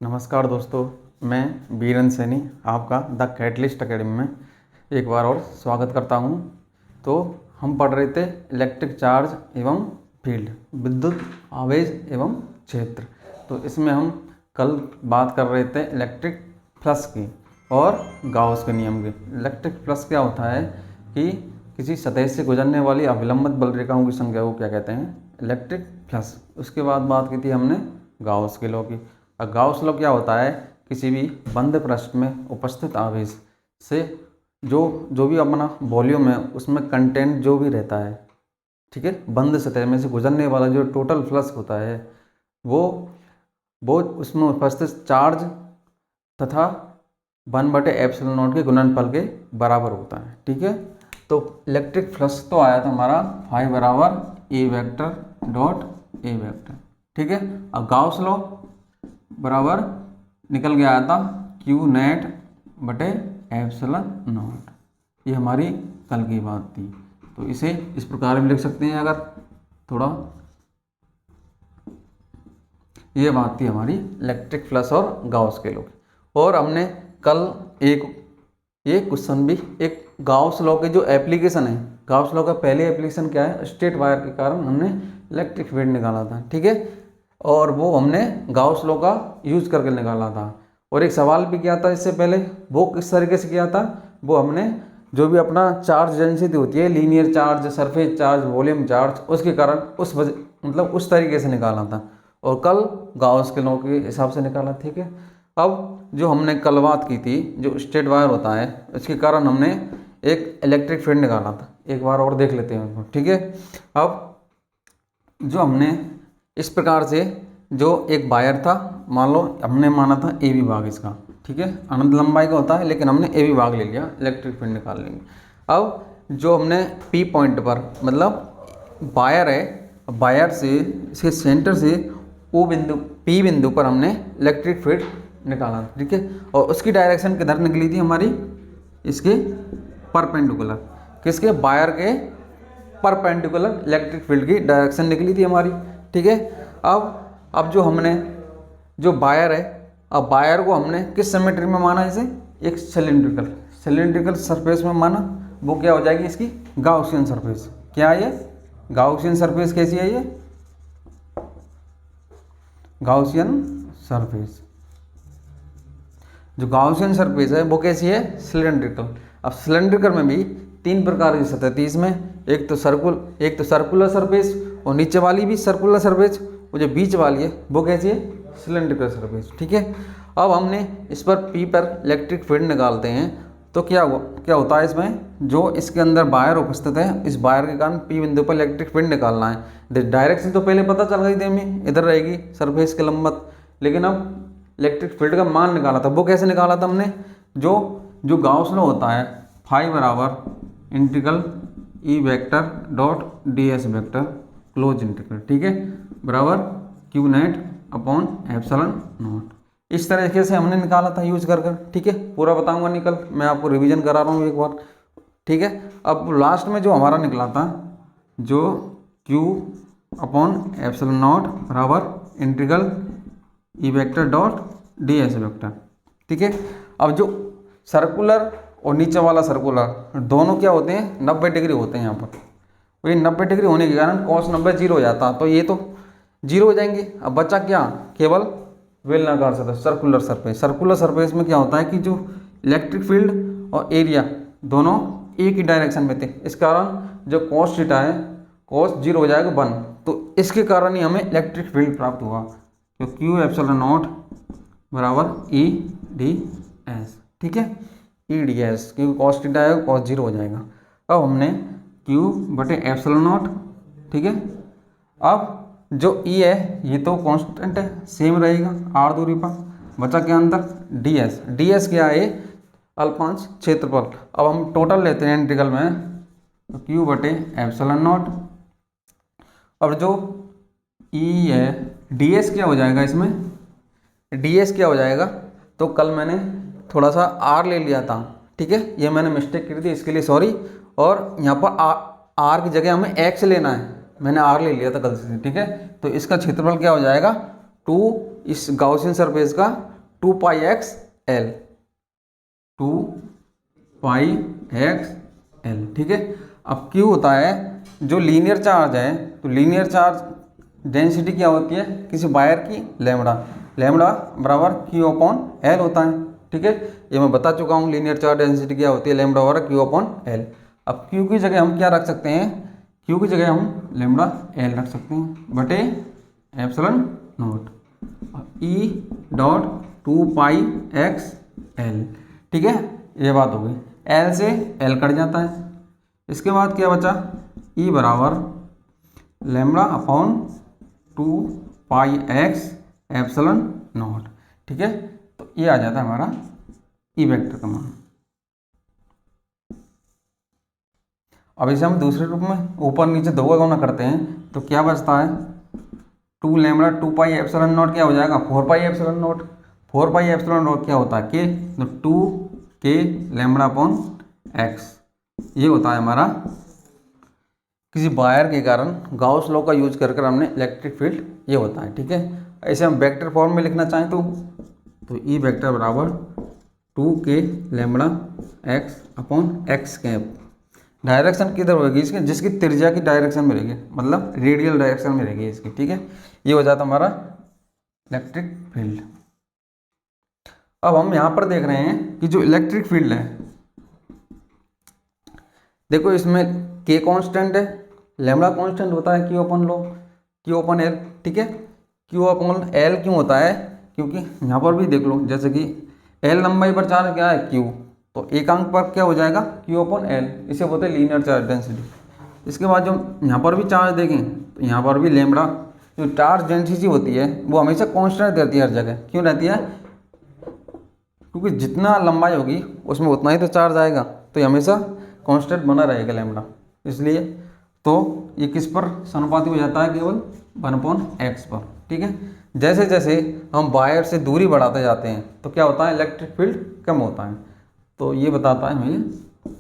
नमस्कार दोस्तों, मैं बीरन सैनी आपका द कैटलिस्ट एकेडमी में एक बार और स्वागत करता हूं। तो हम पढ़ रहे थे इलेक्ट्रिक चार्ज एवं फील्ड, विद्युत आवेश एवं क्षेत्र। तो इसमें हम कल बात कर रहे थे इलेक्ट्रिक फ्लक्स की और गाउस के नियम की। इलेक्ट्रिक फ्लक्स क्या होता है कि किसी सतह से गुजरने वाली अविलंबित बल रेखाओं की संख्या को क्या कहते हैं, इलेक्ट्रिक फ्लक्स। उसके बाद बात की थी हमने गाउस के लॉ की। गाउस लॉ क्या होता है, किसी भी बंद पृष्ठ में उपस्थित आवेश से जो भी अपना वॉल्यूम है उसमें कंटेंट जो भी रहता है, ठीक है, बंद सतह में से गुजरने वाला जो टोटल फ्लक्स होता है वो उसमें उपस्थित चार्ज तथा 1/ε0 के गुणनफल के बराबर होता है। ठीक है, तो इलेक्ट्रिक फ्लक्स तो आया था हमारा फाई बराबर ए वेक्टर डॉट ए वेक्टर। ठीक है, अब गाउस लॉ बराबर निकल के आया था क्यू नेट बटे एप्सिलॉन नॉट। ये हमारी कल की बात थी। तो इसे इस प्रकार भी लिख सकते हैं अगर थोड़ा। ये बात थी हमारी इलेक्ट्रिक फ्लक्स और गाउस के लॉ। और हमने कल एक क्वेश्चन भी, एक गाउस लॉ के जो एप्लीकेशन है, गाउस लॉ का पहले एप्लीकेशन क्या है, स्ट्रेट वायर के कारण हमने इलेक्ट्रिक फील्ड निकाला था। ठीक है, और वो हमने गाउस लॉ का यूज करके निकाला था। और एक सवाल भी किया था इससे पहले, वो किस तरीके से किया था, वो हमने जो भी अपना चार्ज डेंसिटी होती है, linear charge, surface charge, volume charge, उसके कारण उस तरीके से निकाला था। और कल गाउस के लॉ के हिसाब से निकाला। ठीक है, अब जो हमने कल बात की थी, जो स्ट्रेट वायर होता है उसके कारण हमने एक इलेक्ट्रिक फील्ड निकाला था। एक बार और देख लेते हैं उनको। ठीक है, अब जो हमने इस प्रकार से जो एक वायर था, मान लो हमने माना था ए बी भाग इसका, ठीक है, अनंत लंबाई का होता है, लेकिन हमने ए बी भाग ले लिया, इलेक्ट्रिक फील्ड निकाल लेंगे। अब जो हमने पी पॉइंट पर, मतलब वायर है, वायर से इसके सेंटर से ओ बिंदु, पी बिंदु पर हमने इलेक्ट्रिक फील्ड निकाला। ठीक है, और उसकी डायरेक्शन किधर निकली थी हमारी, इसके परपेंडिकुलर, किसके, वायर के परपेंडिकुलर इलेक्ट्रिक फील्ड की डायरेक्शन निकली थी हमारी। ठीक है, अब जो हमने जो वायर है, अब वायर को हमने किस सिमेट्री में माना, इसे एक सिलिंड्रिकल सरफेस में माना। वो क्या हो जाएगी, इसकी गाउसियन सरफेस। क्या है ये गाउसियन सरफेस, कैसी है ये गाउसियन सरफेस। जो गाउसियन सरफेस है वो कैसी है, सिलिंड्रिकल। अब सिलिंड्रिकल में भी तीन प्रकार की सतह थी इसमें, एक तो सर्कुलर सरफेस, और नीचे वाली भी सर्कुलर सरफेस, वो जो बीच वाली है वो कैसी है, सिलिंड्रिकल सरफेस। ठीक है, अब हमने इस पर पी पर इलेक्ट्रिक फील्ड निकालते हैं। तो क्या होता है इसमें, जो इसके अंदर वायर उपस्थित है, इस वायर के कारण पी बिंदु पर इलेक्ट्रिक फील्ड निकालना है। डायरेक्शन तो पहले पता चल गई थी हमें, इधर रहेगी सरफेस के लंबवत, लेकिन अब इलेक्ट्रिक फील्ड का मान निकाला था। वो कैसे निकाला था हमने, जो गाउस लॉ होता है, फाई बराबर integral E vector dot D S vector close integral, ठीक है, बराबर Q net upon epsilon not. इस तरीके से हमने निकाला था यूज कर। ठीक है, पूरा बताऊंगा निकल, मैं आपको रिवीजन करा रहा हूँ एक बार। ठीक है, अब लास्ट में जो हमारा निकला था, जो क्यू अपॉन एप्सिलॉन नॉट बराबर integral E vector dot D S vector. ठीक है, अब जो सर्कुलर और नीचे वाला सर्कुलर दोनों क्या होते हैं, 90 डिग्री होते हैं यहाँ पर। वही 90 डिग्री होने के कारण cos 90 जीरो हो जाता, तो ये तो जीरो हो जाएंगे। अब बचा क्या, केवल बेलनाकार सतह, सर्कुलर सरफेस। सर्कुलर सरफेस में क्या होता है कि जो इलेक्ट्रिक फील्ड और एरिया दोनों एक ही डायरेक्शन में थे, इस कारण जो cos थीटा है, cos जीरो हो जाएगा 1। तो इसके कारण ही हमें इलेक्ट्रिक फील्ड प्राप्त हुआ। तो क्यू एप्सिलॉन नॉट बराबर ई डी एस। ठीक है, ई डी एस, क्योंकि cos थीटा है, cos जीरो हो जाएगा। अब हमने क्यू बटे एप्सिलॉन नॉट। ठीक है, अब जो ई है ये तो कांस्टेंट है, सेम रहेगा आर दूरी पर। बचा क्या अंदर, डी एस। डी एस क्या है, अल्पांश क्षेत्रफल। अब हम टोटल लेते हैं इंटीग्रल में, तो क्यू बटे एप्सिलॉन नॉट। अब जो ई है, डी एस क्या हो जाएगा इसमें, डी एस क्या हो जाएगा, तो कल मैंने थोड़ा सा आर ले लिया था। ठीक है, ये मैंने मिस्टेक की थी, इसके लिए सॉरी। और यहाँ पर आर की जगह हमें एक्स लेना है, मैंने आर ले लिया था गलती से। ठीक है, तो इसका क्षेत्रफल क्या हो जाएगा, 2 इस गाउसियन सरफेस का 2 पाई एक्स एल, 2 पाई एक्स एल, ठीक है। अब क्यू होता है जो लीनियर चार्ज है, तो लीनियर चार्ज डेंसिटी क्या होती है किसी वायर की, लैम्बडा, लैम्बडा बराबर क्यू अपॉन एल होता है, ठीक है। ये मैं बता चुका हूँ लीनियर चार्ज डेंसिटी क्या होती है, लैम्बडा बराबर क्यू अपॉन एल। अब क्यू की जगह हम क्या रख सकते हैं, क्यू की जगह हम लैम्बडा एल रख सकते हैं बटे epsilon not E dot 2 pi x L, ठीक है। ये बात हो गई, एल से एल कट जाता है। इसके बाद क्या बचा, ई बराबर lambda upon 2 pi x epsilon not, ठीक है। तो ये आ जाता है हमारा ई वेक्टर का मान। अब इसे हम दूसरे रूप में ऊपर नीचे दो गुना करते हैं तो क्या बचता है, 2 लैम्बडा 2 पाई एप्सिलॉन नॉट क्या हो जाएगा 4 pi epsilon not. 4 pi epsilon not क्या होता है के, तो 2 के लैम्बडा अपॉन एक्स, ये होता है हमारा किसी वायर के कारण गाउस लॉ का यूज कर हमने इलेक्ट्रिक फील्ड, ये होता है, ठीक है। ऐसे हम वेक्टर फॉर्म में लिखना चाहें तो ई वेक्टर बराबर 2 के lambda x upon x cap. Direction किधर होगी इसकी, जिसकी त्रिज्या की डायरेक्शन में रहेगी, मतलब रेडियल डायरेक्शन में रहेगी इसकी, ठीक है। ये हो जाता हमारा इलेक्ट्रिक फील्ड। अब हम यहाँ पर देख रहे हैं कि जो इलेक्ट्रिक फील्ड है, देखो इसमें के कांस्टेंट है, लैम्बडा कांस्टेंट होता है क्यू अपन लो, क्यू अपन एल, ठीक है। क्यू अपन एल क्यों होता है, क्योंकि यहाँ पर भी देख लो जैसे कि एल लंबाई पर चार्ज क्या है क्यू, तो एकांक पर क्या हो जाएगा क्यू अपन एल, इसे बोलते हैं लीनियर चार्ज डेंसिटी। इसके बाद जो यहाँ पर भी चार्ज देखें तो यहाँ पर भी लैम्बडा जो चार्ज डेंसिटी होती है वो हमेशा कांस्टेंट रहती है हर जगह, क्यों रहती है, क्योंकि जितना लंबाई होगी उसमें उतना ही तो चार्ज आएगा, तो ये हमेशा कांस्टेंट बना रहेगा लैम्बडा, इसलिए तो ये किस पर समानुपाती हो जाता है, केवल 1/x पर, ठीक है। जैसे जैसे हम वायर से दूरी बढ़ाते जाते हैं तो क्या होता है, इलेक्ट्रिक फील्ड कम होता है, तो ये बताता है हमें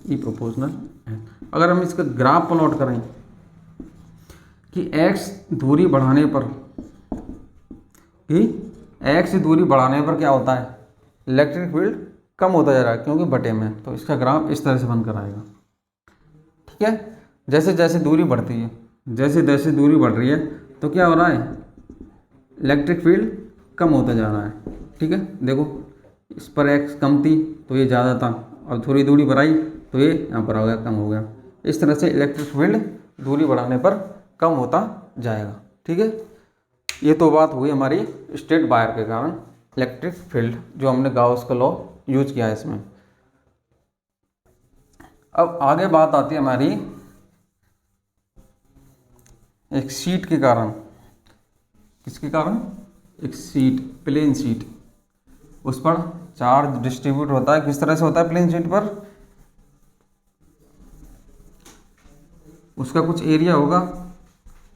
ई प्रोपोर्शनल है। अगर हम इसका ग्राफ प्लॉट करें कि x दूरी बढ़ाने पर, कि x दूरी बढ़ाने पर क्या होता है, इलेक्ट्रिक फील्ड कम होता जा रहा है क्योंकि बटे में, तो इसका ग्राफ इस तरह से बनकर आएगा, ठीक है। जैसे जैसे दूरी बढ़ती है, जैसे जैसे दूरी बढ़ रही है तो क्या हो रहा है, इलेक्ट्रिक फील्ड कम होता जा रहा है, ठीक है। देखो इस पर x कम थी तो ये ज़्यादा था, और थोड़ी दूरी बढ़ाई तो ये यहाँ पर आ गया, कम हो गया। इस तरह से इलेक्ट्रिक फील्ड दूरी बढ़ाने पर कम होता जाएगा, ठीक है। ये तो बात हुई हमारी स्ट्रेट वायर के कारण इलेक्ट्रिक फील्ड, जो हमने गाउस का लॉ यूज किया है इसमें। अब आगे बात आती है हमारी एक शीट के कारण, किसके कारण, एक शीट, प्लेन शीट, उस पर चार्ज डिस्ट्रीब्यूट होता है, किस तरह से होता है प्लेन शीट पर, उसका कुछ एरिया होगा,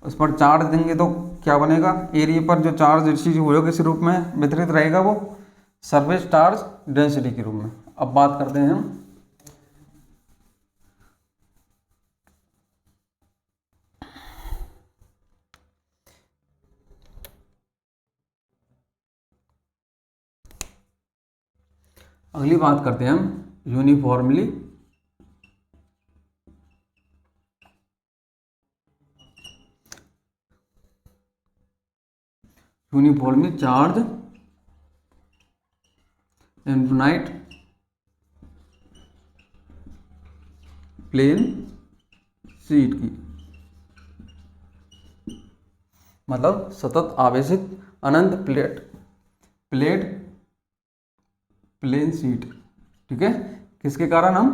उस पर चार्ज देंगे तो क्या बनेगा, एरिया पर जो चार्ज डिस्ट्रीब्यूट होगा किस रूप में वितरित रहेगा, वो सरफेस चार्ज डेंसिटी के रूप में। अब बात करते हैं हम अगली बात करते हैं हम uniformly charge infinite plane sheet की, मतलब सतत आवेशित अनंत प्लेन शीट, ठीक है। किसके कारण, हम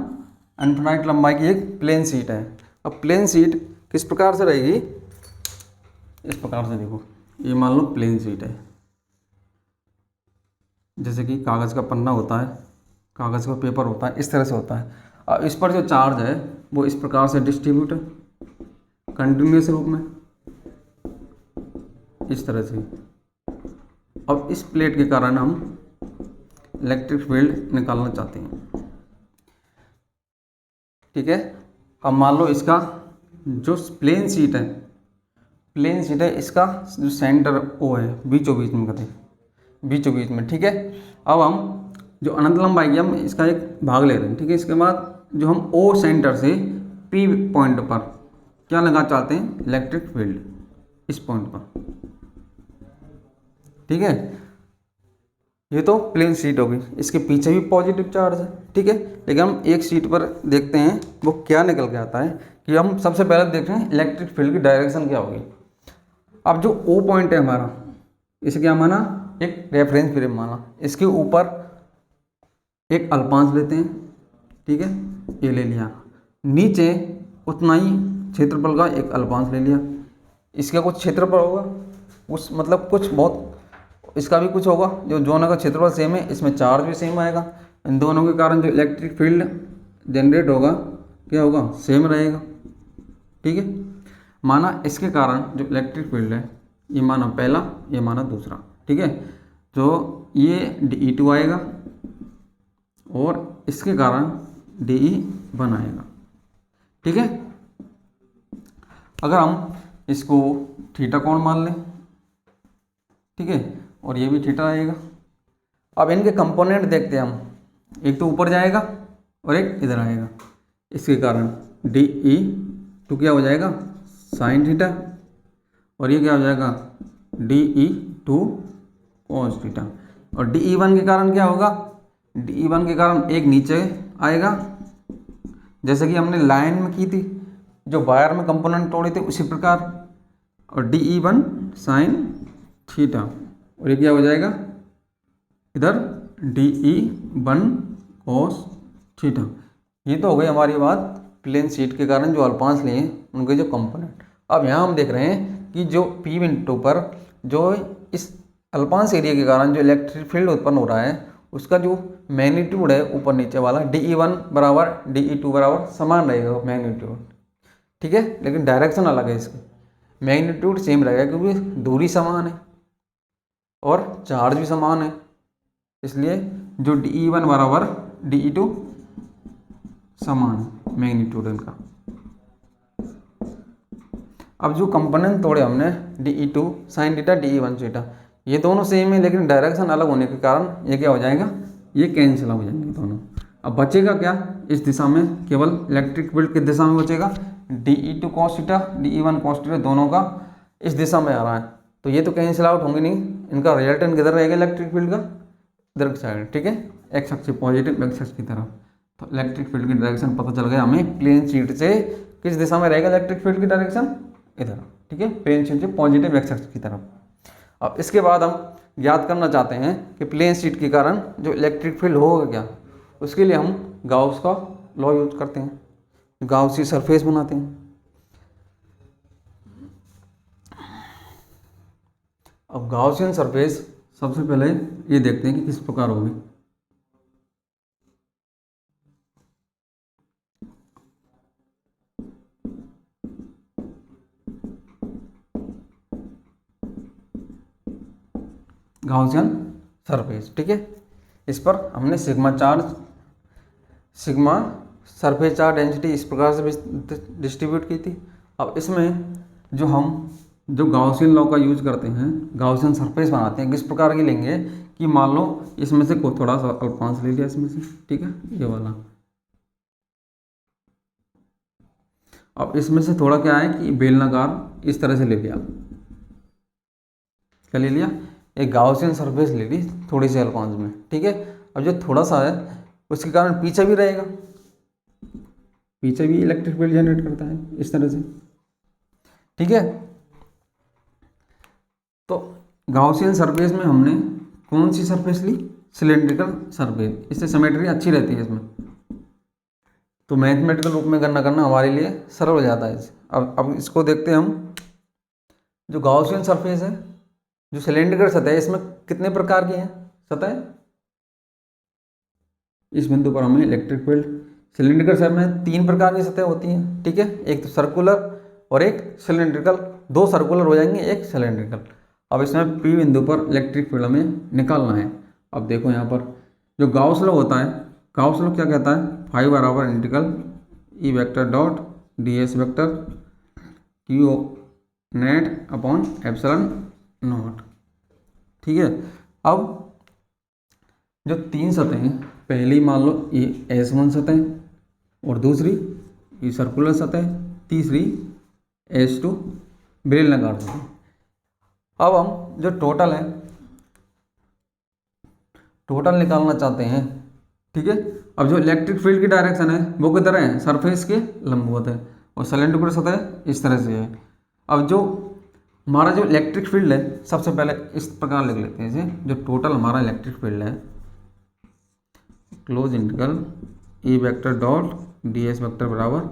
इनफिनाइट लंबाई की एक प्लेन शीट है। अब प्लेन शीट किस प्रकार से रहेगी, इस प्रकार से, देखो ये मान लो प्लेन शीट है, जैसे कि कागज़ का पन्ना होता है, कागज़ का पेपर होता है, इस तरह से होता है। अब इस पर जो चार्ज है वो इस प्रकार से डिस्ट्रीब्यूट है कंटिन्यूस रूप में, इस तरह से। अब इस प्लेट के कारण हम इलेक्ट्रिक फील्ड निकालना चाहते हैं, ठीक है। अब मान लो इसका जो प्लेन शीट है, इसका जो सेंटर ओ है बीचों बीच में कहते हैं, बीचों बीच में, ठीक है। अब हम जो अनंत लंबाई की हम इसका एक भाग ले रहे हैं, ठीक है। इसके बाद जो हम ओ सेंटर से पी पॉइंट पर क्या लगा चाहते हैं, इलेक्ट्रिक फील्ड, इस पॉइंट पर, ठीक है। ये तो प्लेन शीट होगी, इसके पीछे भी पॉजिटिव चार्ज है, ठीक है। लेकिन हम एक शीट पर देखते हैं वो क्या निकल के आता है कि हम सबसे पहले देख रहे हैं इलेक्ट्रिक फील्ड की डायरेक्शन क्या होगी। अब जो ओ पॉइंट है हमारा, इसे क्या माना, एक रेफरेंस फ्रेम माना, इसके ऊपर एक अल्पांश लेते हैं, ठीक है, ये ले लिया। नीचे उतना ही क्षेत्रफल का एक अल्पांश ले लिया, इसका कुछ क्षेत्रफल होगा, उस मतलब कुछ बहुत, इसका भी कुछ होगा, जो दोनों का क्षेत्रफल सेम है, इसमें चार्ज भी सेम आएगा, इन दोनों के कारण जो इलेक्ट्रिक फील्ड जनरेट होगा क्या होगा, सेम रहेगा, ठीक है। माना इसके कारण जो इलेक्ट्रिक फील्ड है, ये माना पहला, ये माना दूसरा, ठीक है। तो ये DE2 आएगा और इसके कारण DE1 आएगा, ठीक है। अगर हम इसको थीटा कोण मान लें, ठीक है, और ये भी थीटा आएगा। अब इनके कंपोनेंट देखते हैं हम, एक तो ऊपर जाएगा और एक इधर आएगा, इसके कारण DE2 क्या हो जाएगा, साइन थीटा, और ये क्या हो जाएगा, DE2 कॉस थीटा। और DE1 के कारण क्या होगा, DE1 के कारण एक नीचे आएगा, जैसे कि हमने लाइन में की थी, जो वायर में कंपोनेंट तोड़े थे उसी प्रकार, और DE1 साइन थीटा, और ये क्या हो जाएगा इधर DE1 कॉस थीटा। ये तो हो गई हमारी बात प्लेन शीट के कारण जो अल्पांश लिए उनके जो कंपोनेंट। अब यहाँ हम देख रहे हैं कि जो P बिंदु पर जो इस अल्पांश एरिया के कारण जो इलेक्ट्रिक फील्ड उत्पन्न हो रहा है, उसका जो मैग्नीट्यूड है ऊपर नीचे वाला, DE1 बराबर DE2 बराबर समान रहेगा मैग्नीट्यूड, ठीक है। लेकिन डायरेक्शन अलग है, इसकी मैग्नीट्यूड सेम रहेगा क्योंकि दूरी समान है और चार्ज भी समान है, इसलिए जो DE1 बराबर DE2 समान है मैग्नीट्यूड इनका। अब जो कंपोनेंट तोड़े हमने DE2 sine theta, DE1 theta, ये दोनों सेम है लेकिन डायरेक्शन अलग होने के कारण ये क्या हो जाएगा, ये कैंसिल हो जाएंगे दोनों। अब बचेगा क्या, इस दिशा में केवल इलेक्ट्रिक फील्ड किस दिशा में बचेगा, DE2 cos theta, DE1 cos theta, दोनों का इस दिशा में आ रहा है, तो ये तो कैंसिल आउट होंगे नहीं, इनका रिजल्टेंट किधर रहेगा इलेक्ट्रिक फील्ड का, इधर की साइड, ठीक है, एक्स अक्ष पॉजिटिव, एक्स अक्ष की तरफ। तो इलेक्ट्रिक फील्ड की डायरेक्शन पता चल गया हमें, प्लेन शीट से किस दिशा में रहेगा इलेक्ट्रिक फील्ड की डायरेक्शन, इधर, ठीक है, प्लेन शीट से पॉजिटिव एक्स अक्ष की तरफ। अब इसके बाद हम याद करना चाहते हैं कि प्लेन शीट के कारण जो इलेक्ट्रिक फील्ड होगा क्या, उसके लिए हम गाउस का लॉ यूज करते हैं, गाउसी सरफेस बनाते हैं। अब गाउसियन सरफेस सबसे पहले ये देखते हैं कि किस प्रकार होगी। गाउसियन सरफेस, ठीक है, इस पर हमने सिग्मा सरफेस चार्ज डेंसिटी इस प्रकार से डिस्ट्रीब्यूट की थी। अब इसमें जो हम जो गाउसियन लॉ का यूज करते हैं, गाउसियन सरफेस बनाते हैं, किस प्रकार की लेंगे कि मान लो इसमें से को थोड़ा सा अल्पांश ले लिया इसमें से, ठीक है, ये वाला। अब इसमें से थोड़ा क्या है कि बेलनाकार इस तरह से ले लिया, क्या ले लिया, एक गाउसियन सरफेस ले ली थोड़ी सी अल्पांश में, ठीक है। अब जो थोड़ा सा है उसके कारण पीछे भी रहेगा, पीछे भी इलेक्ट्रिक फील्ड जनरेट करता है इस तरह से, ठीक है। तो गाउसियन सरफेस में हमने कौन सी सरफेस ली, सिलेंड्रिकल सरफेस, इससे सिमेट्री अच्छी रहती है इसमें, तो मैथमेटिकल रूप में गणना करना हमारे लिए सरल हो जाता है। अब इसको देखते हैं हम, जो गाउसियन सरफेस है, जो सिलेंड्रिकल सतह है, इसमें कितने प्रकार की हैं सतह, इस बिंदु पर हमें इलेक्ट्रिक फील्ड, सिलेंड्रिकल सतह में 3 प्रकार की सतह होती हैं, ठीक है, एक तो सर्कुलर और एक सिलेंड्रिकल, 2 सर्कुलर हो जाएंगे, एक सिलेंड्रिकल। अब इसमें P बिंदु पर इलेक्ट्रिक फील्ड हमें निकालना है। अब देखो यहाँ पर जो गाउस लॉ होता है, गाउस लॉ क्या कहता है, फाई बराबर integral E vector dot ds vector Q net upon epsilon not, ठीक है। अब जो 3 सतहें, पहली मान लो ये S1 सतह और दूसरी ये सर्कुलर सतह, तीसरी S2 बेलनाकार सतह। अब हम जो टोटल है, टोटल निकालना चाहते हैं, ठीक है। अब जो इलेक्ट्रिक फील्ड की डायरेक्शन है वो किधर है, सरफेस के लंबवत है, और सिलेंडर सतह इस तरह से है। अब जो हमारा जो इलेक्ट्रिक फील्ड है, सबसे पहले इस प्रकार लिख लेते हैं इसे, जो टोटल हमारा इलेक्ट्रिक फील्ड है, close integral E vector dot D S vector बराबर,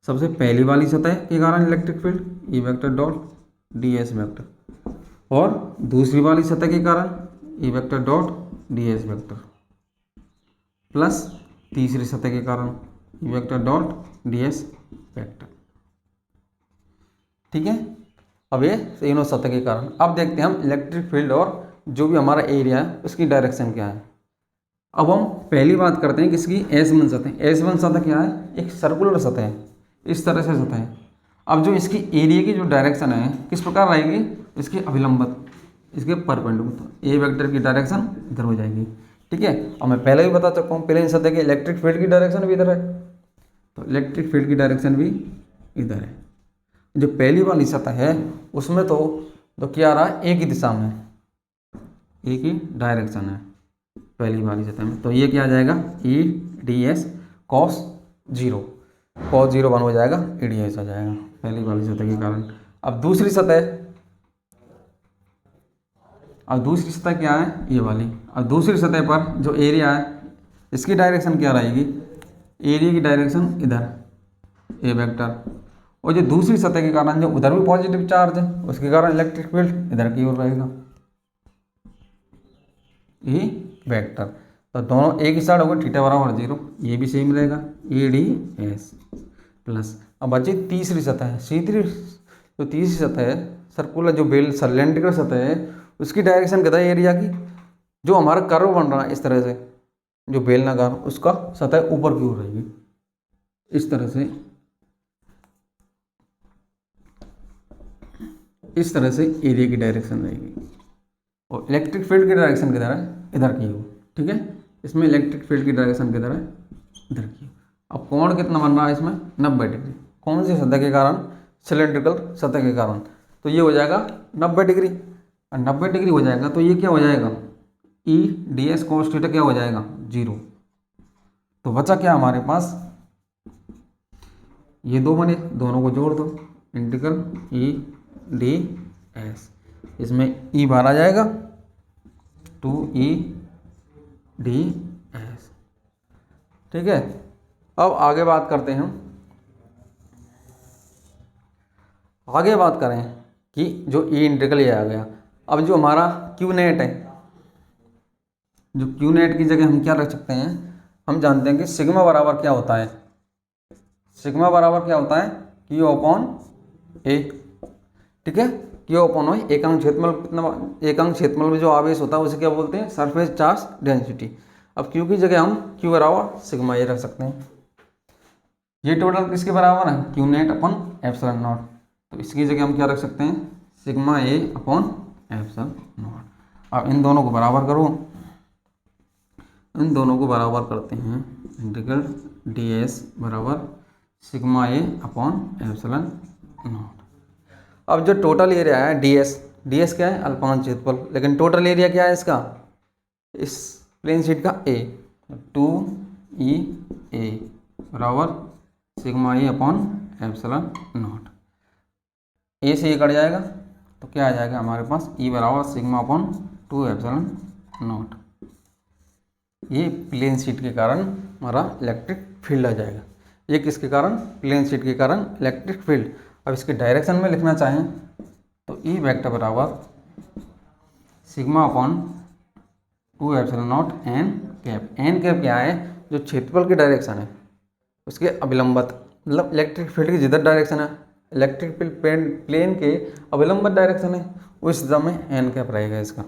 सबसे पहली वाली सतह के कारण electric field E vector dot D S vector, और दूसरी वाली सतह के कारण E vector dot D S vector, plus तीसरी सतह के कारण E vector dot D S vector, ठीक है। अब ये तीनों सतह के कारण। अब देखते हैं हम इलेक्ट्रिक फील्ड और जो भी हमारा एरिया है उसकी डायरेक्शन क्या है। अब हम पहली बात करते हैं किसकी, S1 सतह। S1 सतह क्या है, एक सर्कुलर सतह है, इस तरह से सतह है। अब जो इसकी एरिया की जो डायरेक्शन है किस प्रकार रहेगी, इसके अभिलंबत, इसके परपेंडिकुलर, ए वेक्टर की डायरेक्शन इधर हो जाएगी, ठीक है। और मैं पहले भी बता चुका हूँ, प्लेन सतह के इलेक्ट्रिक फील्ड की डायरेक्शन भी इधर है, तो इलेक्ट्रिक फील्ड की डायरेक्शन भी इधर है। जो पहली वाली सतह है उसमें तो क्या रहा, एक ही दिशा में, एक ही डायरेक्शन है पहली वाली सतह में, तो ये क्या आ जाएगा, E D S cos 0, cos 0 1 हो जाएगा, ई डी एस आ जाएगा पहली वाली सतह के कारण। अब दूसरी सतह क्या है, ये वाली। अब दूसरी सतह पर जो एरिया है इसकी डायरेक्शन क्या रहेगी, एरिया की डायरेक्शन इधर, ए वेक्टर, और जो दूसरी सतह के कारण जो उधर भी पॉजिटिव चार्ज है उसके कारण इलेक्ट्रिक फील्ड इधर की ओर रहेगा, ई वेक्टर। तो दोनों एक ही साइड होगा, थीटा बराबर 0, ये भी सेम रहेगा, ए डी एस प्लस। अब बची तीसरी सतह है, जो तीसरी सतह है सर्कुलर, जो सिलेंड्रिकल सतह है उसकी डायरेक्शन क्या है, एरिया की, जो हमारा कर्व बन रहा है इस तरह से, जो बेलनाकार, उसका सतह ऊपर की ओर रहेगी इस तरह से, इस तरह से एरिया की डायरेक्शन रहेगी। और इलेक्ट्रिक फील्ड की डायरेक्शन किधर है, इधर की हो, ठीक है। इसमें इलेक्ट्रिक फील्ड की डायरेक्शन किधर है, इधर की। अब कोण कितना बन रहा है इसमें, 90 डिग्री। कौन सी सतह के कारण, सिलेंड्रिकल सतह के कारण, तो ये हो जाएगा 90 डिग्री। और 90 डिग्री हो जाएगा तो ये क्या हो जाएगा, E D S cos theta क्या हो जाएगा, 0। तो बचा क्या हमारे पास, ये दो बने, दोनों को जोड़ दो, इंटीग्रल ई डी एस, इसमें ई बाहर आ जाएगा, 2E डी एस, ठीक है। अब आगे बात करते हैं हम, आगे बात करें कि जो ई इंटीग्रल ये आ गया। अब जो हमारा क्यू नेट है, जो क्यू नेट की जगह हम क्या रख सकते हैं, हम जानते हैं कि सिग्मा बराबर क्या होता है, सिग्मा बराबर क्या होता है, क्यू अपॉन ए, ठीक है। क्यू अपॉन ओ, एकांक क्षेत्रफल कितना, एकांक क्षेत्रफल में जो आवेश होता है उसे क्या बोलते हैं, सरफेस चार्ज डेंसिटी। अब क्यू की जगह हम क्यू बराबर सिग्मा ये रख सकते हैं। ये टोटल किसके बराबर है, Q net upon epsilon not, तो इसकी जगह हम क्या रख सकते हैं, sigma A upon epsilon not. अब इन दोनों को बराबर करो, इन दोनों को बराबर करते हैं, इंटीग्रल डी एस बराबर sigma A upon epsilon not. अब जो टोटल एरिया है डी एस क्या है, अल्पमान क्षेत्रफल, लेकिन टोटल एरिया क्या है इसका, इस प्लेन शीट का ए, 2E ए बराबर sigma A upon epsilon naught. A से ये कट जाएगा तो क्या आ जाएगा हमारे पास, ई बराबर सिग्मा अपॉन 2 एप्सिलॉन नॉट। ये प्लेन शीट के कारण हमारा इलेक्ट्रिक फील्ड आ जाएगा। ये किसके कारण, प्लेन शीट के कारण इलेक्ट्रिक फील्ड। अब इसके डायरेक्शन में लिखना चाहें तो ई वेक्टर बराबर sigma upon 2 epsilon naught n cap. N cap क्या है, जो क्षेत्रफल की डायरेक्शन है उसके अभिलंबत, मतलब इलेक्ट्रिक फील्ड की जिधर डायरेक्शन है, इलेक्ट्रिक फील्ड प्लेन के अभिलंबत डायरेक्शन है, उस दिशा में एन कैप रहेगा इसका,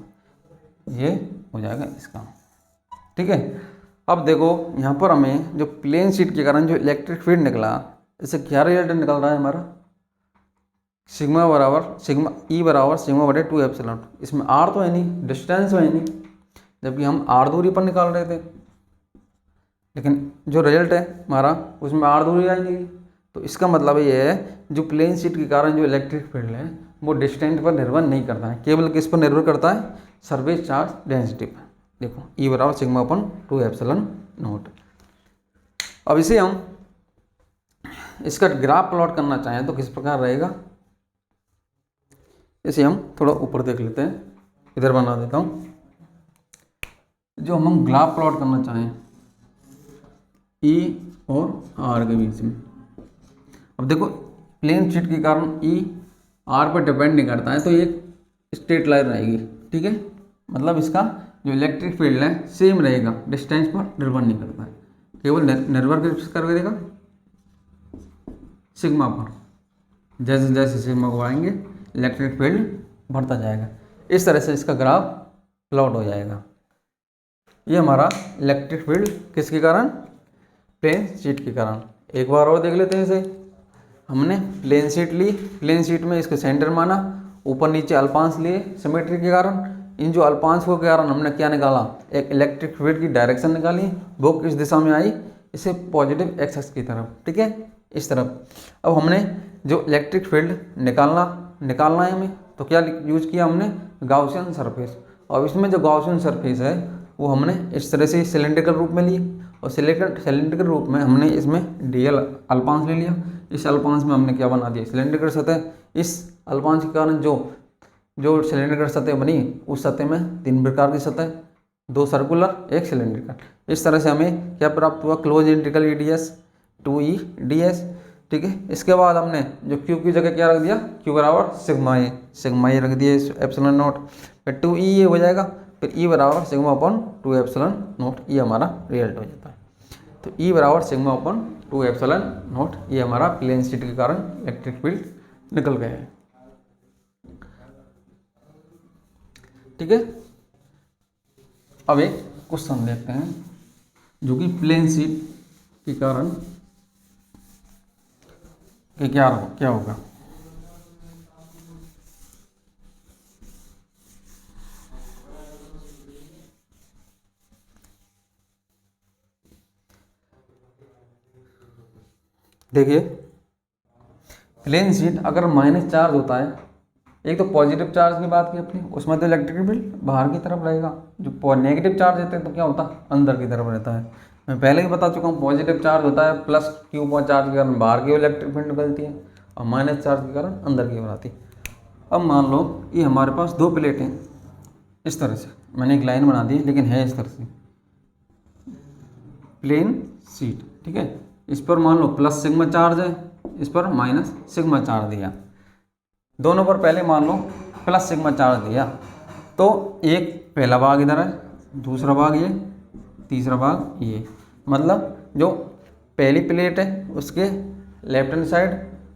ये हो जाएगा इसका, ठीक है। अब देखो यहाँ पर हमें जो प्लेन शीट के कारण जो इलेक्ट्रिक फील्ड निकला, इससे क्या रिजल्ट निकल रहा है हमारा, सिग्मा बराबर सिग्मा ई बराबर सिग्मा बटे 2 एप्सिलॉन। इसमें आर तो है नहीं, डिस्टेंस तो है नहीं, जबकि हम आर दूरी पर निकाल रहे थे, लेकिन जो रिजल्ट है हमारा उसमें आर दूरी आई नहीं। तो इसका मतलब ये है जो प्लेन शीट के कारण जो इलेक्ट्रिक फील्ड है वो डिस्टेंस पर निर्भर नहीं करता है, केवल किस पर निर्भर करता है, सरफेस चार्ज डेंसिटी पर। देखो ई बराबर सिग्मा अपन 2 एप्सिलॉन नोट। अब इसे हम इसका ग्राफ प्लॉट करना चाहें तो किस प्रकार रहेगा, इसे हम थोड़ा ऊपर देख लेते हैं, इधर बना देता हूँ। जो हम ग्राफ प्लॉट करना चाहें ई और आर के बीच में, अब देखो प्लेन शीट के कारण ई आर पर डिपेंड नहीं करता है, तो ये स्ट्रेट लाइन रहेगी, ठीक है। मतलब इसका जो इलेक्ट्रिक फील्ड है सेम रहेगा, डिस्टेंस पर निर्भर नहीं करता है, केवल निर्भर किस कर देगा, सिग्मा पर। जैसे जैसे सिग्मा को आएंगे इलेक्ट्रिक फील्ड बढ़ता जाएगा। इस तरह से इसका ग्राफ प्लॉट हो जाएगा। ये हमारा इलेक्ट्रिक फील्ड किसके कारण, प्लेन शीट के कारण। एक बार और देख लेते हैं इसे। हमने प्लेन शीट ली, प्लेन शीट में इसको सेंटर माना, ऊपर नीचे अल्पांश लिए सिमेट्री के कारण। इन जो अल्पांशों के कारण हमने क्या निकाला, एक इलेक्ट्रिक फील्ड की डायरेक्शन निकाली, वो किस दिशा में आई, इसे पॉजिटिव एक्सिस की तरफ, ठीक है, इस तरफ। अब हमने जो इलेक्ट्रिक फील्ड निकालना है हमें, तो क्या यूज किया हमने, गाउसियन सरफेस। और इसमें जो गाउसियन सरफेस है वो हमने इस तरह से सिलेंड्रिकल रूप में ली, और सिलेंड्रिकल रूप में हमने इसमें डीएल अल्पांश ले लिया। इस अल्पांश में हमने क्या बना दिया, सिलेंड्रिकल सतह। इस अल्पांश के कारण जो सिलेंड्रिकल सतह बनी, उस सतह में 3 प्रकार की सतह, 2 सर्कुलर, 1 सिलेंड्रिकल। इस तरह से हमें क्या प्राप्त हुआ, close integral EDS 2E ds, ठीक है। इसके बाद हमने जो क्यू की जगह क्या रख दिया, क्यू बराबर सिग्मा ए रख दिया एप्सिलॉन नोट, फिर 2E ये हो जाएगा, फिर ई बराबर सिग्मा अपॉन 2 एप्सिलॉन नोट, ये हमारा रिजल्ट हो जाता है। तो ई बराबर सिग्मा अपॉन 2 एप्सिलॉन नोट, ये हमारा प्लेन शीट के कारण इलेक्ट्रिक फील्ड निकल गया है, ठीक है। अब एक क्वेश्चन देखते हैं जो कि प्लेन शीट के कारण कि क्या होगा। देखिए प्लेन शीट अगर माइनस चार्ज होता है, एक तो पॉजिटिव चार्ज की बात की अपनी, उसमें तो इलेक्ट्रिक फील्ड बाहर की तरफ रहेगा। जो नेगेटिव चार्ज रहते हैं तो क्या होता है, अंदर की तरफ रहता है। मैं पहले ही बता चुका हूँ, पॉजिटिव चार्ज होता है प्लस क्यू चार्ज के कारण बाहर की इलेक्ट्रिक फील्ड निकलती है, और माइनस चार्ज के कारण अंदर की ओर आती है। अब मान लो ये हमारे पास 2 प्लेटें, इस तरह से मैंने एक लाइन बना दी, लेकिन है इस तरह से प्लेन शीट, ठीक है। इस पर मान लो प्लस सिग्मा चार्ज है, इस पर माइनस सिग्मा चार्ज दिया। दोनों पर पहले मान लो प्लस सिग्मा चार्ज दिया, तो एक पहला भाग इधर है, दूसरा भाग ये, तीसरा भाग ये। मतलब जो पहली प्लेट है उसके लेफ्ट हैंड साइड,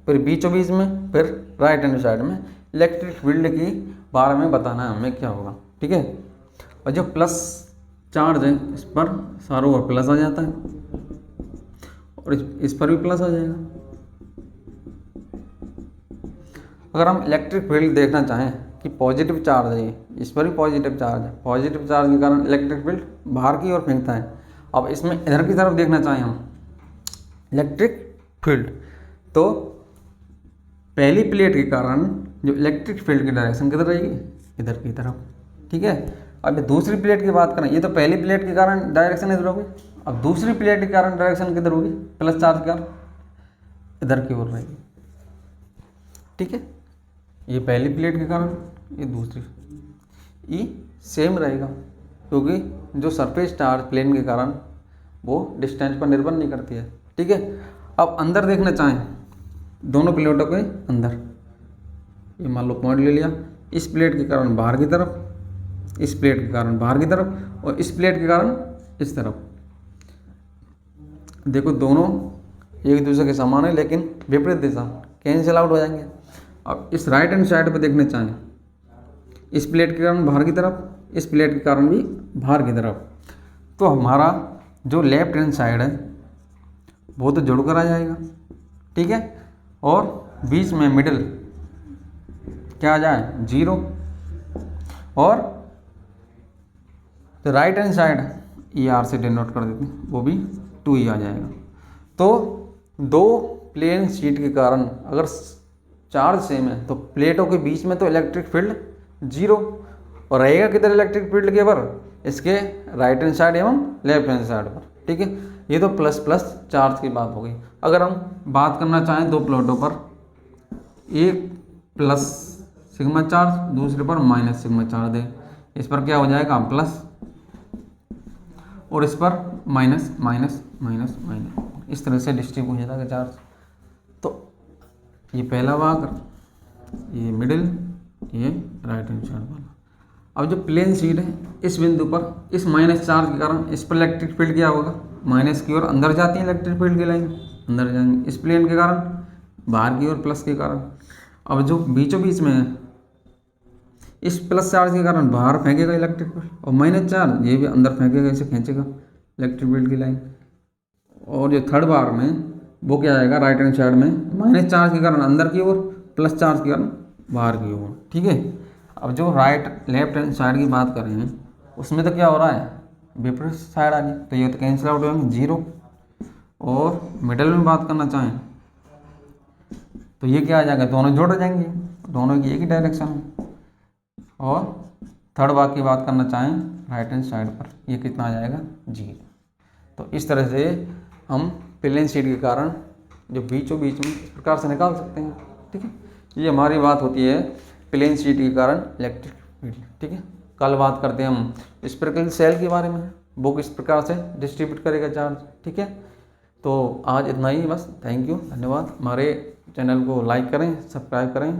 फिर बीचों बीच में, फिर राइट हैंड साइड में इलेक्ट्रिक फील्ड की बारे में बताना है हमें क्या होगा, ठीक है। और जो प्लस चार्ज है इस पर चारों ओर प्लस आ जाता है, और इस पर भी प्लस आ जाएगा। अगर हम इलेक्ट्रिक फील्ड देखना चाहें कि पॉजिटिव चार्ज है, इस पर भी पॉजिटिव चार्ज है, पॉजिटिव चार्ज के कारण इलेक्ट्रिक फील्ड बाहर की ओर फेंकता है। अब इसमें इधर की तरफ देखना चाहें हम इलेक्ट्रिक फील्ड, तो पहली प्लेट के कारण जो इलेक्ट्रिक फील्ड की डायरेक्शन किधर रहेगी, इधर की तरफ, ठीक है। अब दूसरी प्लेट की बात करें, ये तो पहली प्लेट के कारण डायरेक्शन इधर होगी, अब दूसरी प्लेट के कारण डायरेक्शन किधर होगी, प्लस चार्ज के कारण इधर की ओर रहेगी, ठीक है। ये पहली प्लेट के कारण, ये दूसरी, ई सेम रहेगा, क्योंकि जो सरफेस चार्ज प्लेन के कारण वो डिस्टेंस पर निर्भर नहीं करती है, ठीक है। अब अंदर देखना चाहें, दोनों प्लेटों के अंदर, ये मान लो पॉइंट ले लिया, इस प्लेट के कारण बाहर की तरफ, इस प्लेट के कारण बाहर की तरफ, और इस प्लेट के कारण इस तरफ। देखो दोनों एक दूसरे के समान है, लेकिन विपरीत दिशा, कैंसिल आउट हो जाएंगे। अब इस राइट हैंड साइड पर देखने चाहें, इस प्लेट के कारण बाहर की तरफ, इस प्लेट के कारण भी बाहर की तरफ, तो हमारा जो लेफ्ट हैंड साइड है वो तो जुड़कर आ जाएगा, ठीक है। और बीच में मिडिल क्या आ जाए 0, और तो right hand side E R से डिनोट कर देते हैं, वो भी 2 ही आ जाएगा। तो दो प्लेन शीट के कारण अगर चार्ज सेम है तो प्लेटों के बीच में तो इलेक्ट्रिक फील्ड 0, और रहेगा किधर इलेक्ट्रिक फील्ड के पर, इसके राइट हैंड साइड एवं लेफ्ट हैंड साइड पर, ठीक है। ये तो प्लस प्लस चार्ज की बात हो गई। अगर हम बात करना चाहें दो प्लेटों पर, एक प्लस सिग्मा चार्ज, दूसरे पर माइनस सिग्मा चार्ज है, इस पर क्या हो जाएगा प्लस, और इस पर माइनस माइनस माइनस माइनस, इस तरह से डिस्ट्रीब्यूट हो जाएगा चार्ज। तो ये पहला भाग, ये मिडिल, ये राइट हैंड साइड वाला। अब जो प्लेन शीट है इस बिंदु पर इस माइनस चार्ज के कारण इस पर इलेक्ट्रिक फील्ड क्या होगा, माइनस की ओर अंदर जाती है इलेक्ट्रिक फील्ड की लाइन, अंदर जाएंगे। इस प्लेन के कारण बाहर की ओर प्लस के कारण। अब जो बीचों बीच में है इस प्लस चार्ज के कारण बाहर फेंकेगा इलेक्ट्रिक फील्ड, और माइनस चार्ज ये भी अंदर फेंकेगा, इसे खींचेगा इलेक्ट्रिक फील्ड की लाइन। और जो थर्ड बार में वो क्या आएगा, राइट हैंड साइड में माइनस चार्ज के कारण अंदर की ओर, प्लस चार्ज के कारण बाहर की ओर, ठीक है। अब जो राइट लेफ्ट हैंड साइड की बात कर रहे हैं उसमें तो क्या हो रहा है, विपरीत साइड आ गई, तो ये तो कैंसिल आउट होंगे 0। और मिडल में बात करना चाहें तो ये क्या आ जाएगा, दोनों जोड़ जाएंगे, दोनों की एक ही डायरेक्शन है। और थर्ड भाग की बात करना चाहें राइट हैंड साइड पर, ये कितना आ जाएगा 0। तो इस तरह से हम प्लेन शीट के कारण जो बीचों बीच में इस प्रकार से निकाल सकते हैं, ठीक है। ये हमारी बात होती है प्लेन शीट के कारण इलेक्ट्रिक फील्ड, ठीक है। कल बात करते हैं हम स्पेरिकल सेल के बारे में, वो किस प्रकार से डिस्ट्रीब्यूट करेगा चार्ज, ठीक है। तो आज इतना ही बस, थैंक यू, धन्यवाद। हमारे चैनल को लाइक करें, सब्सक्राइब करें।